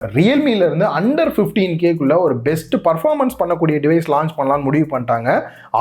ரியல்மில இருந்து under 15K ஒரு best performance பண்ணக்கூடிய டிவைஸ் லான்ச் பண்ணலாம்னு முடிவு பண்ணிட்டாங்க.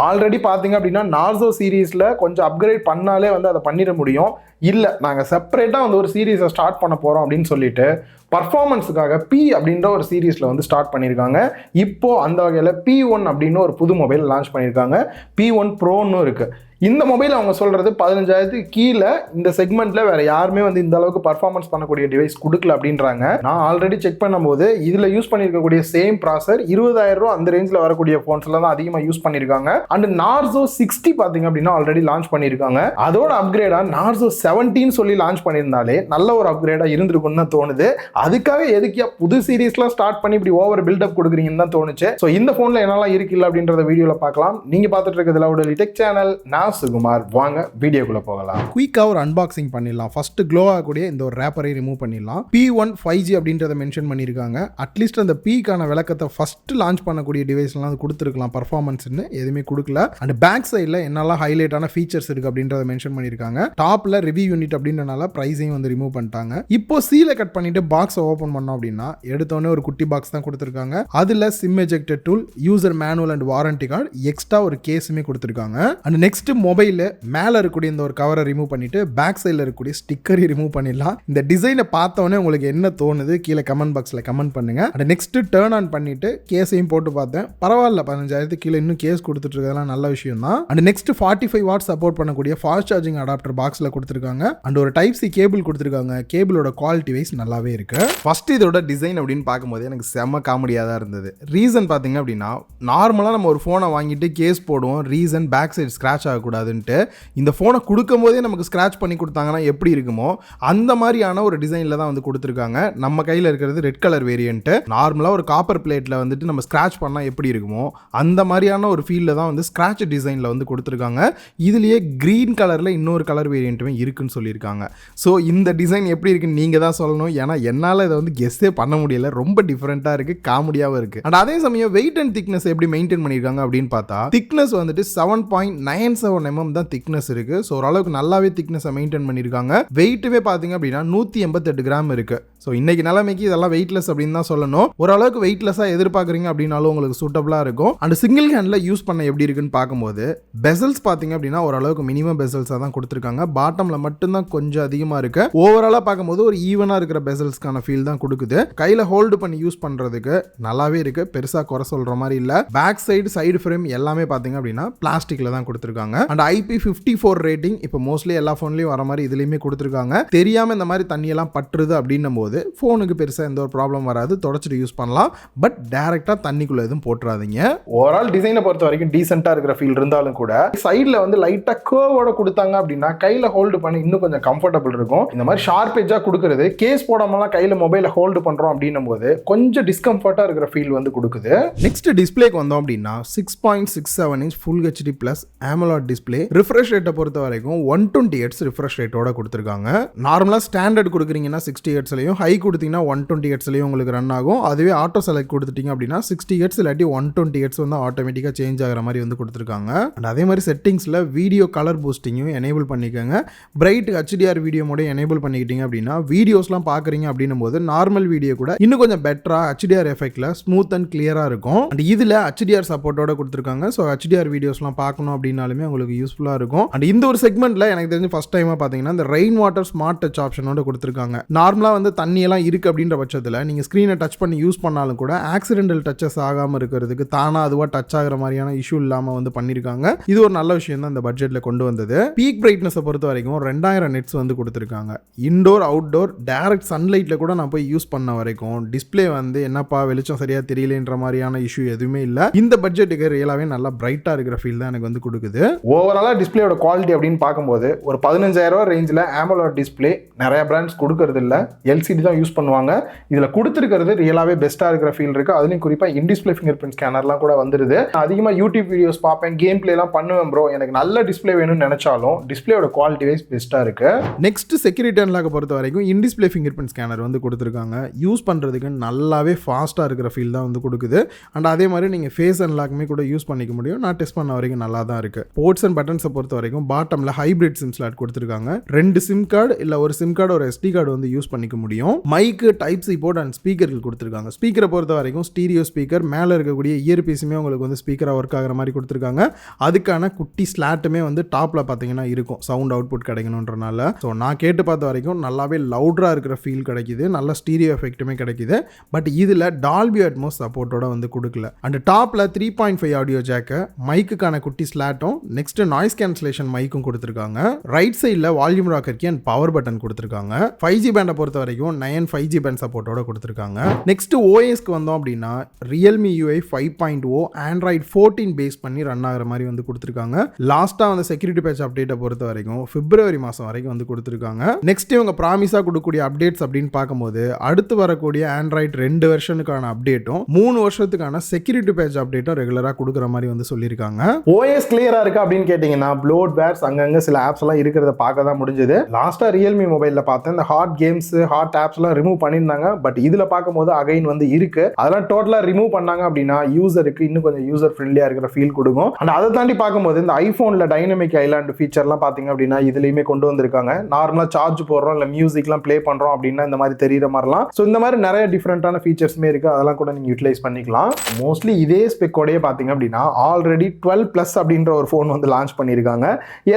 ஆல்ரெடி பார்த்தீங்க அப்படின்னா நார்சோ சீரீஸில் கொஞ்சம் அப்கிரேட் பண்ணாலே அதை பண்ணிட முடியும். இல்லை நாங்கள் செப்பரேட்டாக ஒரு சீரீஸை ஸ்டார்ட் பண்ண போகிறோம் அப்படின்னு சொல்லிட்டு பர்ஃபார்மன்ஸுக்காக P அப்படின்ற ஒரு சீரீஸில் ஸ்டார்ட் பண்ணியிருக்காங்க. இப்போது அந்த வகையில் P1 அப்படின்னு ஒரு புது மொபைல் லான்ச் பண்ணியிருக்காங்க. P1 ப்ரோன்னு இருக்குது. இந்த மொபைல் அவங்க சொல்கிறது 15,000 கீழே இந்த செக்மெண்ட்டில் வேறு யாருமே இந்த அளவுக்கு பர்ஃபார்மன்ஸ் பண்ணக்கூடிய டிவைஸ் கொடுக்கல அப்படின்றாங்க. நான் ஆல்ரெடி செக் பண்ணும்போது இதில் யூஸ் பண்ணியிருக்கக்கூடிய சேம் ப்ராசர் 20,000 ரூபா அந்த ரேஞ்சில் வரக்கூடிய ஃபோன்ஸில் தான் அதிகமாக யூஸ் பண்ணியிருக்காங்க. அண்ட் நார்சோ 60 பார்த்தீங்க அப்படின்னா ஆல்ரெடி லான்ச் பண்ணியிருக்காங்க. அதோட அப்கிரேடாக நார்சோ 17 சொல்லி லான்ச் பண்ணியிருந்தாலே நல்ல ஒரு அப்கிரேடாக இருந்திருக்கும்னு தான் தோணுது. அதுக்காக எதுக்கியா புது சீரீஸ்லாம் ஸ்டார்ட் பண்ணி இப்படி ஓவர் பில்டப் கொடுக்குறீங்கன்னு தான் தோணுச்சு. ஸோ இந்த ஃபோனில் என்னெல்லாம் இருக்குல்ல அப்படின்றத வீடியோவில் பார்க்கலாம். நீங்கள் பார்த்துட்டு இருக்கிறது லவுடலி டெக் சேனல். நான் சுகுமார். வாங்க வீடியோக்குள்ள போகலாம். குயிக்கா ஒரு அன்பாக்சிங் பண்ணிடலாம். ஃபர்ஸ்ட் க்ளோ ஆகக்கூடிய இந்த ஒரு ரேப்பரை ரிமூவ் பண்ணிடலாம். P1 5G அப்படின்றத மென்ஷன் பண்ணியிருக்காங்க. அட்லீஸ்ட் அந்த P-க்கான விளக்கத்தை ஃபர்ஸ்ட் லான்ச் பண்ணக்கூடிய டிவைஸ்லாம் கொடுத்துருக்கலாம். பர்ஃபார்மன்ஸ்னு எதுவுமே கொடுக்கல. அண்ட் பேக் சைடில் என்னெல்லாம் ஹைலைட்டான ஃபீச்சர்ஸ் இருக்கு அப்படின்றத மென்ஷன் பண்ணியிருக்காங்க. டாப்ல ரிவ்யூ யூனிட் அப்படின்றனால பிரைஸையும் ரிமூவ் பண்ணிட்டாங்க. இப்போ சீலை கட் பண்ணிட்டு பாக்ஸை ஓப்பன் பண்ணோம் அப்படின்னா எடுத்தோடனே ஒரு குட்டி பாக்ஸ் தான் கொடுத்துருக்காங்க. அதுல sim ejector tool, user manual and warranty card, extra ஒரு கேஸுமே கொடுத்துருக்காங்க. அண்ட் நெக்ஸ்ட் மொபைல் மேல இருக்கக்கூடிய இந்த ஒரு கவரை ரிமூவ் பண்ணிட்டு பேக் சைடில் இருக்கக்கூடிய ஸ்டிக்கரை ரிமூவ் பண்ணிடலாம். இந்த டிசைனை பார்த்தோன்னே உங்களுக்கு என்ன தோணுது கீழே கமெண்ட் பாக்ஸில் கமெண்ட் பண்ணுங்க. அண்ட் நெக்ஸ்ட் டர்ன் ஆன் பண்ணிட்டு கேஸையும் போட்டு பார்த்தேன். பரவாயில்ல, 15,000 கீழே இன்னும் கேஸ் கொடுத்துட்டு இருக்கிறதுலாம் நல்ல விஷயம் தான். அண்ட் நெக்ஸ்ட் 45 வாட் சப்போர்ட் பண்ணக்கூடிய ஃபாஸ்ட் சார்ஜிங் அடாப்டர் பாக்ஸில் கொடுத்துருக்காங்க. அண்ட் ஒரு டைப் சி கேபிள் கொடுத்துருக்காங்க. கேபிளோட குவாலிட்டி வைஸ் நல்லாவே இருக்கு. ஃபர்ஸ்ட் இதோட டிசைன் அப்படின்னு பார்க்கும்போது எனக்கு செம்ம காமெடியாக தான் இருந்தது. ரீசன் பார்த்தீங்க அப்படின்னா நார்மலாக நம்ம ஒரு ஃபோனை வாங்கிட்டு கேஸ் போடுவோம். ரீசன் பேக் சைடு ஸ்க்ராட்ச் ஆகக்கூடாதுன்ட்டு. இந்த ஃபோனை கொடுக்கும் போதே நமக்கு ஸ்க்ராட்ச் பண்ணி கொடுத்தாங்கன்னா எப்படி இருக்குமோ அந்த மாதிரியான ஒரு டிசைனில் தான் கொடுத்துருக்காங்க. நம்ம கையில் இருக்கிறது ரெட் கலர் வேரியன்ட். நார்மலாக ஒரு காப்பர் பிளேட்டில் நம்ம ஸ்க்ராட்ச் பண்ணால் எப்படி இருக்குமோ அந்த மாதிரியான ஒரு ஃபீல்டில் தான் ஸ்க்ராட்ச் டிசைனில் கொடுத்துருக்காங்க. இதுலேயே க்ரீன் கலரில் இன்னொரு கலர் வேரியண்ட்டுமே இருக்குன்னு சொல்லியிருக்காங்க. ஸோ இந்த டிசைன் எப்படி இருக்குன்னு நீங்கள் தான் சொல்லணும். ஏன்னா என்னால் இதை கெஸ்ஸே பண்ண முடியல. ரொம்ப டிஃப்ரெண்ட்டாக இருக்குது, காமெடியாகவும் இருக்குது. அண்ட் அதே சமயம் வெயிட் அண்ட் திக்னஸ் எப்படி மெயின்டைன் பண்ணியிருக்காங்க அப்படின்னு பார்த்தா திக்னஸ் 7.97 mm தான் திக்னஸ் இருக்கு. ஸோ ஓரளவுக்கு நல்லாவே திக்னஸை மெயின்டைன் பண்ணியிருக்காங்க. வெயிட்டுமே பார்த்தீங்க அப்படின்னா 188 கிராம் இருக்கு. ஸோ இன்னைக்கு நிலைமைக்கு இதெல்லாம் வெயிட்லெஸ் அப்படின்னு தான் சொல்லணும். ஓரளவுக்கு வெயிட்லெஸ்ஸாக எதிர்பார்க்குறீங்க அப்படின்னாலும் உங்களுக்கு சூட்டபிளாக இருக்கும். அண்ட் சிங்கிள் ஹேண்டில் யூஸ் பண்ண எப்படி இருக்குன்னு பார்க்கும்போது பெசல்ஸ் பார்த்தீங்க அப்படின்னா ஓரளவுக்கு மினிமம் பெசல்ஸாக தான் கொடுத்துருக்காங்க. பாட்டமில் மட்டும்தான் கொஞ்சம் அதிகமாக இருக்கு. ஓவராலாக பார்க்கும்போது ஒரு ஈவனாக இருக்கிற பெசல்ஸ்க்கான ஃபீல் தான் கொடுக்குது. கையில் ஹோல்டு பண்ணி யூஸ் பண்ணுறதுக்கு நல்லாவே இருக்கு. பெருசாக குறை சொல்கிற மாதிரி இல்லை. பேக் சைடு ஃப்ரேம் எல்லாமே பார்த்தீங்க அப்படின்னா பிளாஸ்டிக்கில் தான் கொடுத்துருக்காங்க. அண்ட் IP54 ரேட்டிங் இப்போ மோஸ்ட்லி எல்லா ஃபோன்லையும் வர மாதிரி இதுலையுமே கொடுத்துருக்காங்க. தெரியாமல் இந்த மாதிரி தண்ணியெல்லாம் பற்றுது அப்படின்னும் போது ஃபோனுக்கு பெருசாக எந்த ஒரு ப்ராப்ளம் வராது. தொடச்சிட்டு யூஸ் பண்ணலாம். பட் டைரெக்டாக தண்ணிக்குள்ளே எதுவும் போட்டுறாதீங்க. ஓவரால் டிசைனை பொறுத்த வரைக்கும் டீசெண்டாக இருக்கிற ஃபீல் இருந்தாலும் கூட சைடில் லைட்டாக கர்வோட கொடுத்தாங்க அப்படின்னா கையில் ஹோல்டு பண்ணி இன்னும் கொஞ்சம் கம்ஃபர்டபுள் இருக்கும். இந்த மாதிரி ஷார்ப் எஜ்ஜாக கொடுக்குறது கேஸ் போடாமலாம் கையில் மொபைலை ஹோல்டு பண்ணுறோம் அப்படின்னும் போது கொஞ்சம் டிஸ்கம்ஃபர்ட்டாக இருக்கிற ஃபீல் கொடுக்குது. நெக்ஸ்ட் டிஸ்பிளேக்கு வந்தோம் அப்படின்னா 6.67 inch full HD plus AMOLED display. Refresh ரேட்டை பொறுத்த வரைக்கும் 120 Hz ரிஃப்ரெஷ் ரேட்டோட கொடுத்துருக்காங்க. நார்மலாக ஸ்டாண்டர்ட் கொடுக்குறீங்கன்னா 60 Hzலையும், ஹை கொடுத்தீங்கன்னா 120 Hzலையும் உங்களுக்கு ரன் ஆகும். அதுவே ஆட்டோ செலக்ட் கொடுத்துட்டீங்க அப்படின்னா 60 Hz இல்லாட்டி 120 Hz ஆட்டோமேட்டிக்காக சேஞ்ச் ஆகிற மாதிரி கொடுத்துருக்காங்க. அண்ட் அதே மாதிரி செட்டிங்ஸில் வீடியோ கலர் பூஸ்டிங்கும் எனேபிள் பண்ணிக்கோங்க. பிரைட் HDR வீடியோ மோட எனேபிள் பண்ணிக்கிட்டீங்க அப்படின்னா வீடியோஸ்லாம் பார்க்குறீங்க அப்படின்னும் போது நார்மல் வீடியோ கூட இன்னும் கொஞ்சம் பெட்டராக HDR எஃபெக்டில் ஸ்மூத் அண்ட் கிளியராக இருக்கும். அண்ட் இதில் HDR சப்போர்ட்டோட கொடுத்துருக்காங்க. ஸோ HDR வீடியோஸ்லாம் பார்க்கணும் அப்படின்னாலுமே உங்களுக்கு யூஸ்ஃபுல்லாக இருக்கும். அண்ட் இந்த ஒரு செக்மெண்ட்ல எனக்கு தெரிஞ்சு ஃபர்ஸ்ட் டைமா பாத்தீங்கன்னா இந்த ரெயின் வாட்டர் ஸ்மார்ட் டச் ஆப்ஷனோட கொடுத்துருக்காங்க. நார்மலா தண்ணி எல்லாம் இருக்கு அப்படின்ற பட்சத்தில் நீங்க ஸ்கிரீனை டச் பண்ணி யூஸ் பண்ணாலும் கூட ஆக்சிடென்டல் டச்சஸ் ஆகாம இருக்கிறதுக்கு தானா அதுவா டச் ஆகிற மாதிரியான இஷ்யூ இல்லாம பண்ணிருக்காங்க. இது ஒரு நல்ல விஷயம் தான் இந்த பட்ஜெட்ல கொண்டு வந்தது. பீக் பிரைட்னஸ் பொறுத்த வரைக்கும் 2000 nits கொடுத்துருக்காங்க. இன்டோர் அவுட்டோர் டைரக்ட் சன்லைட்ல கூட நான் போய் யூஸ் பண்ண வரைக்கும் டிஸ்பிளே என்னப்பா வெளிச்சம் சரியா தெரியலன்ற மாதிரியான இஷ்யூ எதுவுமே இல்ல. இந்த பட்ஜெட்டுக்கு ரியலாவே நல்லா பிரைட்டா இருக்கிற ஃபீல் தான் எனக்கு கொடுக்குது. ஓவராலா டிஸ்பிளேயோட குவாலிட்டி அப்படின்னு பார்க்கும்போது ஒரு 15,000 ரேஞ்சில் AMOLED டிஸ்பிளே நிறைய பிராண்ட்ஸ் கொடுக்கறது இல்லை. LCD தான் யூஸ் பண்ணுவாங்க. இதில் கொடுத்துருக்கிறது ரியலாகவே பெஸ்ட்டாக இருக்கிற ஃபீல் இருக்குது. அதுலேயும் குறிப்பாக இன் டிஸ்பிளே ஃபிங்கர் பிரிண்ட் ஸ்கேனர்லாம் கூட வந்துடுது. அதிகமாக யூடியூப் வீடியோஸ் பார்ப்பேன், கேம் பிளேலாம் பண்ணுவேன் ப்ரோ. எனக்கு நல்ல டிஸ்பிளே வேணும்னு நினச்சாலும் டிஸ்பிளேயோட குவாலிட்டி வைஸ் பெஸ்ட்டாக இருக்குது. நெக்ஸ்ட் செக்யூரிட்டி அன்லாக் பொறுத்த வரைக்கும் in display finger print scanner வந்து கொடுத்துருக்காங்க. யூஸ் பண்ணுறதுக்கு நல்லாவே ஃபாஸ்ட்டாக இருக்கிற ஃபீல் தான் வந்து கொடுக்குது. அண்ட் அதே மாதிரி நீங்கள் ஃபேஸ் அன்லாக்குமே கூட யூஸ் பண்ணிக்க முடியும். நான் டெஸ்ட் பண்ண வரைக்கும் நல்லா தான் இருக்குது. போர்ட்ஸ் அண்ட் பட்டன்ஸை பொறுத்த வரைக்கும் பாட்டமில் ஹைப்ரிட் சிம் ஸ்லாட் கொடுத்துருக்காங்க. 2 சிம் கார்டு இல்லை ஒரு சிம் கார்டு ஒரு SD கார்டு வந்து யூஸ் பண்ணிக்க முடியும். மைக்கு, டைப் சி போர்ட் அண்ட் ஸ்பீக்கர்கள் கொடுத்துருக்காங்க. ஸ்பீக்கரை பொறுத்த வரைக்கும் ஸ்டீரியோ ஸ்பீக்கர், மேலே இருக்கக்கூடிய இயர் பீஸுமே உங்களுக்கு வந்து ஸ்பீக்கராக ஒர்க் ஆகிற மாதிரி கொடுத்துருக்காங்க. அதுக்கான குட்டி ஸ்லாட்டுமே வந்து டாப்பில் பார்த்தீங்கன்னா இருக்கும், சவுண்ட் அவுட்புட் கிடைக்கணுன்றனால. ஸோ நான் கேட்டு பார்த்த வரைக்கும் நல்லாவே லவுடராக இருக்கிற ஃபீல் கிடைக்குது, நல்ல ஸ்டீரியோ எஃபெக்ட்டுமே கிடைக்குது. பட் இதில் டால்பி அட்மோஸ் சப்போர்ட்டோட வந்து கொடுக்கல. அண்ட் டாப்பில் 3.5 ஆடியோ ஜாக்கு, மைக்குக்கான குட்டி ஸ்லாட்டும், நெக்ஸ்ட் நாய்ஸ் கேன்சலேஷன் மைக்கும் கொடுத்துருக்காங்க. ரைட் சைடில் volume rocker key and power button கொடுத்துருக்காங்க. 5G பேண்டை பொறுத்த வரைக்கும் 9 5G பேண்ட் சப்போர்ட்டோட கொடுத்துருக்காங்க. நெக்ஸ்ட் OSக்கு வந்தோம் அப்படின்னா Realme UI 5.0 Android 14 பேஸ் பண்ணி ரன் ஆகிற மாதிரி வந்து கொடுத்துருக்காங்க. லாஸ்ட்டாக வந்து செக்யூரிட்டி பேட்ச் அப்டேட்டை பொறுத்த வரைக்கும் பிப்ரவரி மாதம் வரைக்கும் வந்து கொடுத்துருக்காங்க. நெக்ஸ்ட் இவங்க ப்ராமிஸாக கொடுக்கக்கூடிய அப்டேட்ஸ் அப்படின்னு பார்க்கும்போது அடுத்து வரக்கூடிய ஆண்ட்ராய்ட் 2 வெர்ஷனுக்கான அப்டேட்டும் 3 வருஷத்துக்கான செக்யூரிட்டி பேட்ச் அப்டேட்டும் ரெகுலராக கொடுக்குற மாதிரி வந்து சொல்லியிருக்காங்க. OS கிளியரா இருக்கு அப்படின்னு கேட்டிங்கன்னா ப்ளோட்வேர்ஸ் அங்கங்கே சில ஆப்ஸ் எல்லாம் இருக்கிறத பார்க்க தான் முடிஞ்சது. லாஸ்ட்டாக ரியல்மி மொபைலில் பார்த்தேன், இந்த ஹாட் கேம்ஸ் ஹாட் ஆப்ஸ் எல்லாம் ரிமூவ் பண்ணியிருந்தாங்க. பட் இதில் பார்க்கும்போது அகைன் வந்து இருக்கு. அதெல்லாம் டோட்டலாக ரிமூவ் பண்ணாங்க அப்படின்னா யூசருக்கு இன்னும் கொஞ்சம் யூசர் ஃப்ரெண்ட்லியாக இருக்கிற ஃபீல் கொடுக்கும். அண்ட் அதை தாண்டி பார்க்கும்போது இந்த ஐஃபோனில் டைனமிக் ஐலாண்ட் ஃபீச்சர்லாம் பார்த்தீங்க அப்படின்னா இதுலையுமே கொண்டு வந்திருக்காங்க. நார்மலாக சார்ஜ் போடுறோம் இல்லை மியூசிக்லாம் ப்ளே பண்ணுறோம் அப்படின்னா இந்த மாதிரி தெரியுற மாதிரிலாம். ஸோ இந்த மாதிரி நிறைய டிஃப்ரெண்டான ஃபீச்சர்ஸுமே இருக்குது, அதெல்லாம் கூட நீங்கள் யூட்டிலைஸ் பண்ணிக்கலாம். மோஸ்ட்லி இதே ஸ்பெக்கோடையே பார்த்தீங்க அப்படின்னா ஆல்ரெடி 12+ அப்படின்ற ஒரு ஃபோன் வந்து லான்ச் பண்ணியிருக்காங்க.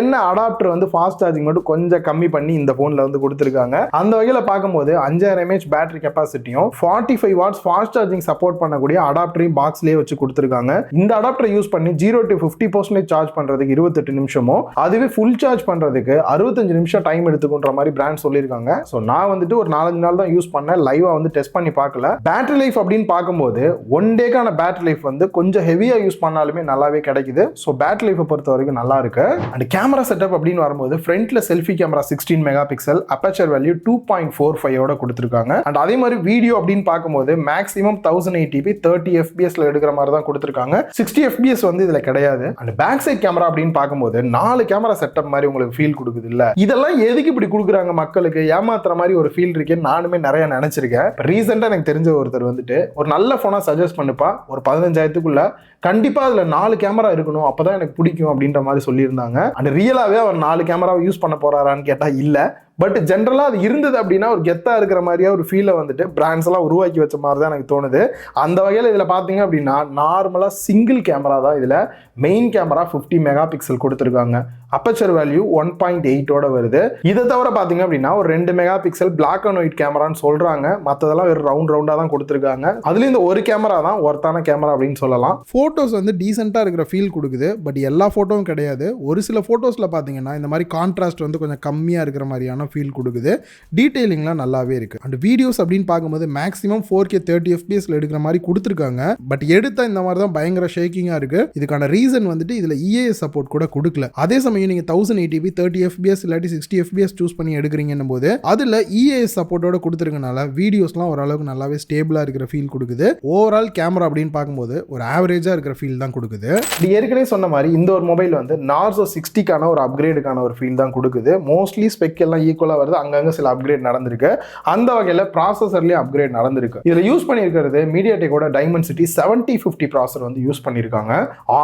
என்ன அடாப்டர் வந்து ஃபாஸ்ட் சார்ஜிங் மட்டும் கொஞ்சம் கம்மி பண்ணி இந்த ஃபோனில் வந்து கொடுத்துருக்காங்க. அந்த வகையில் பார்க்கும்போது 5000 mAh பேட்டரி கெப்பாசிட்டியும் 45 வாட்ஸ் ஃபாஸ்ட் சார்ஜிங் சப்போர்ட் பண்ணக்கூடிய அடாப்டரையும் பாக்ஸ்லேயே வச்சு கொடுத்துருக்காங்க. இந்த அடாப்டரை யூஸ் பண்ணி 0 to 50% சார்ஜ் பண்ணுறதுக்கு 28 நிமிஷமும், அதுவே ஃபுல் சார்ஜ் பண்ணுறதுக்கு 65 நிமிஷம் டைம் எடுத்துக்குன்ற மாதிரி பிராண்ட் சொல்லியிருக்காங்க. ஸோ நான் வந்துட்டு ஒரு 4-5 நாள் தான் யூஸ் பண்ணேன், லைவாக வந்து டெஸ்ட் பண்ணி பார்க்கல. பேட்டரி லைஃப் அப்படின்னு பார்க்கும்போது 1 டேக்கான பேட்டரி லைஃப் வந்து கொஞ்சம் ஹெவியாக யூஸ் பண்ணாலுமே நல்லாவே கிடைக்குது. ஸோ பேட்டரி லைஃபை பொறுத்த வரைக்கும் நல்லா இருக்கு. அண்ட் கேமரா செட்டப் அப்படின்னு வரும்போது ஃப்ரண்ட்ல selfie camera 16 mega pixel, aperture value 2.45 கொடுத்துருக்காங்க. அண்ட் அதே மாதிரி வீடியோ அப்படின்னு பார்க்கும்போது மேக்ஸிமம் 1080p 30 fps எடுக்கிற மாதிரி தான் கொடுத்துருக்காங்க. 60 fps வந்து இதுல கிடையாது. அண்ட் பேக் சைட் கேமரா அப்படின்னு பார்க்கும்போது 4 கேமரா செட்டப் மாதிரி உங்களுக்கு ஃபீல் கொடுக்குது இல்ல. இதெல்லாம் எதுக்கு இப்படி கொடுக்குறாங்க, மக்களுக்கு ஏமாத்துற மாதிரி ஒரு ஃபீல் இருக்கேன்னு நானுமே நிறைய நினைச்சிருக்கேன். ரீசெண்டா எனக்கு தெரிஞ்ச ஒருத்தர் வந்துட்டு ஒரு நல்ல போனா சஜஸ்ட் பண்ணுப்பா, ஒரு 15,000க்குள்ள கண்டிப்பா அதுல 4 கேமரா இருக்கணும், அப்பதான் எனக்கு பிடிக்கும் அப்படின்ற மாதிரி சொல்லியிருந்தாங்க. அண்ட் ரியலாவே அவர் 4 கேமராவை யூஸ் பண்ண போறாரான்னு கேட்டா இல்ல. பட் ஜென்ரலா அது இருந்தது அப்படின்னா ஒரு கெத்தா இருக்கிற மாதிரியா ஒரு ஃபீலை வந்துட்டு பிராண்ட்ஸ் எல்லாம் உருவாக்கி வச்ச மாதிரி தான் எனக்கு தோணுது. அந்த வகையில் இதுல பாத்தீங்க அப்படின்னா நார்மலா சிங்கிள் கேமரா தான். இதுல மெயின் கேமரா 50 மெகா பிக்சல் கொடுத்துருக்காங்க. அப்பேச்சர் வேல்யூ 1.8 வருது. இதை தவிர பாத்தீங்க அப்படின்னா ஒரு 2 megapixel black and white கேமரான்னு சொல்றாங்க. மற்றதெல்லாம் வெறும் ரவுண்டா தான் கொடுத்துருக்காங்க. அதுல இந்த ஒரு கேமரா தான் ஒர்த்தான கேமரா அப்படின்னு சொல்லலாம். போட்டோஸ் வந்து டீசெண்டா இருக்கிற ஃபீல் கொடுக்குது. பட் எல்லா போட்டோவும் கிடையாது. ஒரு சில போட்டோஸ்ல பாத்தீங்கன்னா இந்த மாதிரி கான்ட்ராஸ்ட் வந்து கொஞ்சம் கம்மியா இருக்கிற மாதிரியான ஃபீல் கொடுக்குது. டீடைலிங்லாம் நல்லாவே இருக்கு. அண்ட் வீடியோஸ் அப்படின்னு பார்க்கும்போது மேக்ஸிமம் 4K 30 fps எடுக்கிற மாதிரி கொடுத்துருக்காங்க. பட் எடுத்த இந்த மாதிரி தான் பயங்கர ஷேக்கிங்கா இருக்கு. இதுக்கான ரீசன் வந்துட்டு இதுல EAS சப்போர்ட் கூட கொடுக்கல. அதே சமயம் நீங்க 1080p 30 fps இல்லாட்டி 60 fps சூஸ் பண்ணி எடுக்கிறீங்கன்னும் போது அதுல EAS சப்போர்ட்டோட கொடுத்துருக்கனால வீடியோஸ்லாம் ஓரளவுக்கு நல்லாவே ஸ்டேபிளா இருக்கிற ஃபீல் கொடுக்குது. ஓவரால் கேமரா அப்படின்னு பார்க்கும்போது ஒரு ஆவரேஜா இருக்கிற ஃபீல் தான் கொடுக்குது. ஏற்கனவே சொன்ன மாதிரி இந்த ஒரு மொபைல் வந்து நார்சோ 60க்கான ஒரு அப்கிரேடுக்கான ஒரு ஃபீல் தான் கொடுக்குது. மோஸ்ட்லி ஸ்பெக் எல்லாம் ஈக்குவலா வருது, அங்கங்க சில அப்கிரேட் நடந்திருக்கு. அந்த வகையில் ப்ராசஸர்லயும் அப்கிரேட் நடந்திருக்கு. இதுல யூஸ் பண்ணியிருக்கிறது MediaTekோட Dimensity 7050 ப்ராசஸர் வந்து யூஸ் பண்ணியிருக்காங்க.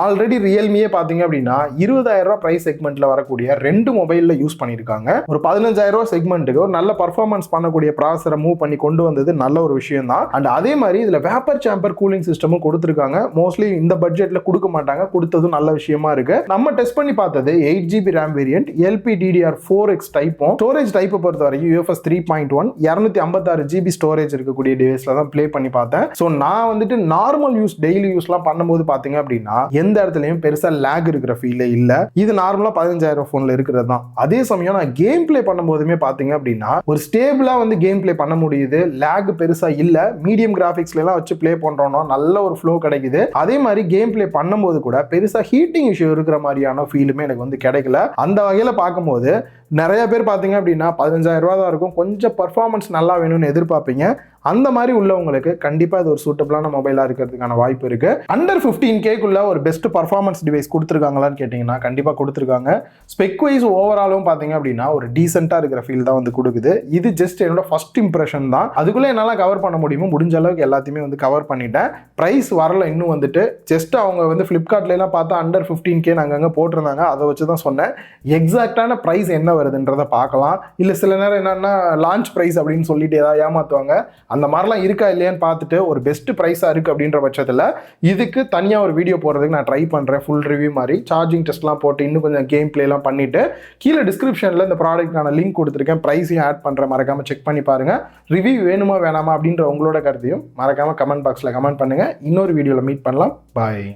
ஆல்ரெடி ரியல்மியே பாத்தீங்க அப்படின்னா 20,000 ரூபாய் பிரைஸ் செக்மெண்ட்ல வரக்கூடிய 2 மொபைல்ல யூஸ் பண்ணியிருக்காங்க. ஒரு 15,000 ரூபாய் செக்மெண்ட்டுக்கு ஒரு நல்ல பர்ஃபார்மன்ஸ் பண்ணக்கூடிய ப்ராசஸரை மூவ் பண்ணி கொண்டு வந்தது நல்ல ஒரு விஷயம் தான். அண்ட் அதே மாதிரி இதுல வேப்பர் சேம்பர் கூலிங் சிஸ்டமும் கொடுத்துருக்காங்க. மோஸ்ட்லி இந்த பட்ஜெட்ல கொடுக்க மாட்டாங்க, கொடுத்ததும் நல்ல விஷயமா இருக்கு. நம்ம டெஸ்ட் பண்ணி பார்த்தது 8GB RAM வேரியன்ட், LPDDR4X டைப்பும். ஸ்டோரேஜ் டைப்பை பொறுத்த வரைக்கும் UFS 3.1 256GB ஸ்டோரேஜ் இருக்கக்கூடிய டிவைஸ்ல தான் ப்ளே பண்ணி பார்த்தேன். ஸோ நான் வந்துட்டு நார்மல் யூஸ் டெய்லி யூஸ்லாம் பண்ணும்போது பாத்தீங்க அப்படின்னா எந்த இடத்துலையும் பெருசா லேக் இருக்கிற ஃபீலே இல்ல. இது நார்மலா 15,000 போன்ல இருக்கிறது தான். அதே சமயம் நான் கேம் பிளே பண்ணும்போதுமே பாத்தீங்க அப்படின்னா ஒரு ஸ்டேபிளா வந்து கேம் பிளே பண்ண முடியுது. லேக் பெருசா இல்ல. மீடியம் கிராபிக்ஸ்ல எல்லாம் வச்சு பிளே பண்றோம்னா நல்ல ஒரு ஃப்ளோ கிடைக்குது. அதே மாதிரி கேம் பிளே பண்ணும்போது கூட பெருசா ஹீட்டிங் இஷ்யூ இருக்கிற மாதிரியான ஃபீலுமே எனக்கு வந்து கிடைக்கல. அந்த வகையில பார்க்கும்போது நிறைய பேர் பார்த்தீங்க அப்படின்னா 15,000 ரூபா தான் இருக்கும், கொஞ்சம் பர்ஃபார்மன்ஸ் நல்லா வேணும்னு எதிர்பார்ப்பீங்க. அந்த மாதிரி உள்ளவங்களுக்கு கண்டிப்பாக இது ஒரு சூட்டபிளான மொபைலாக இருக்கிறதுக்கான வாய்ப்பு இருக்கு. அண்டர் 15K ஒரு பெஸ்ட் பர்ஃபார்மன்ஸ் டிவைஸ் கொடுத்துருக்காங்களான்னு கேட்டிங்கன்னா கண்டிப்பாக கொடுத்துருக்காங்க. ஸ்பெக் வைஸ் ஓவராலும் பார்த்தீங்க அப்படின்னா ஒரு டீசெண்டாக இருக்கிற ஃபீல் தான் வந்து கொடுக்குது. இது ஜஸ்ட் என்னோட ஃபர்ஸ்ட் இம்ப்ரெஷன் தான். அதுக்குள்ளே என்னால் கவர் பண்ண முடியுமோ முடிஞ்ச அளவுக்கு எல்லாத்தையுமே வந்து கவர் பண்ணிட்டேன். ப்ரைஸ் வரல இன்னும் வந்துட்டு ஜஸ்ட் அவங்க வந்து ஃப்ளிப்கார்ட்லாம் பார்த்தா அண்டர் 15K நாங்கள் அங்கே போட்டிருந்தாங்க. அதை வச்சு தான் சொன்னேன். எக்ஸாக்டான ப்ரைஸ் என்ன வருதுன்றதை பார்க்கலாம். இல்லை சில நேரம் என்னன்னா லான்ச் ப்ரைஸ் அப்படின்னு சொல்லிட்டு ஏதாவது ஏமாற்றுவாங்க. அந்த மாதிரிலாம் இருக்கா இல்லையான்னு பார்த்துட்டு ஒரு பெஸ்ட் ப்ரைஸாக இருக்குது அப்படின்ற பட்சத்தில் இதுக்கு தனியாக ஒரு வீடியோ போடுறதுக்கு நான் ட்ரை பண்ணுறேன். ஃபுல் ரிவ்யூ மாதிரி சார்ஜிங் டெஸ்ட்லாம் போட்டு இன்னும் கொஞ்சம் கேம் பிளேலாம் பண்ணிவிட்டு கீழே டிஸ்கிரிப்ஷனில் இந்த ப்ராடக்ட்கான லிங்க் கொடுத்துருக்கேன். ப்ரைஸையும் ஆட் பண்ணுறேன். மறக்காமல் செக் பண்ணி பாருங்கள். ரிவ்யூ வேணுமா வேணாமா அப்படின்ற உங்களோட கருத்தையும் மறக்காமல் கமெண்ட் பாக்ஸில் கமெண்ட் பண்ணுங்கள். இன்னொரு வீடியோவில் மீட் பண்ணலாம். பாய்.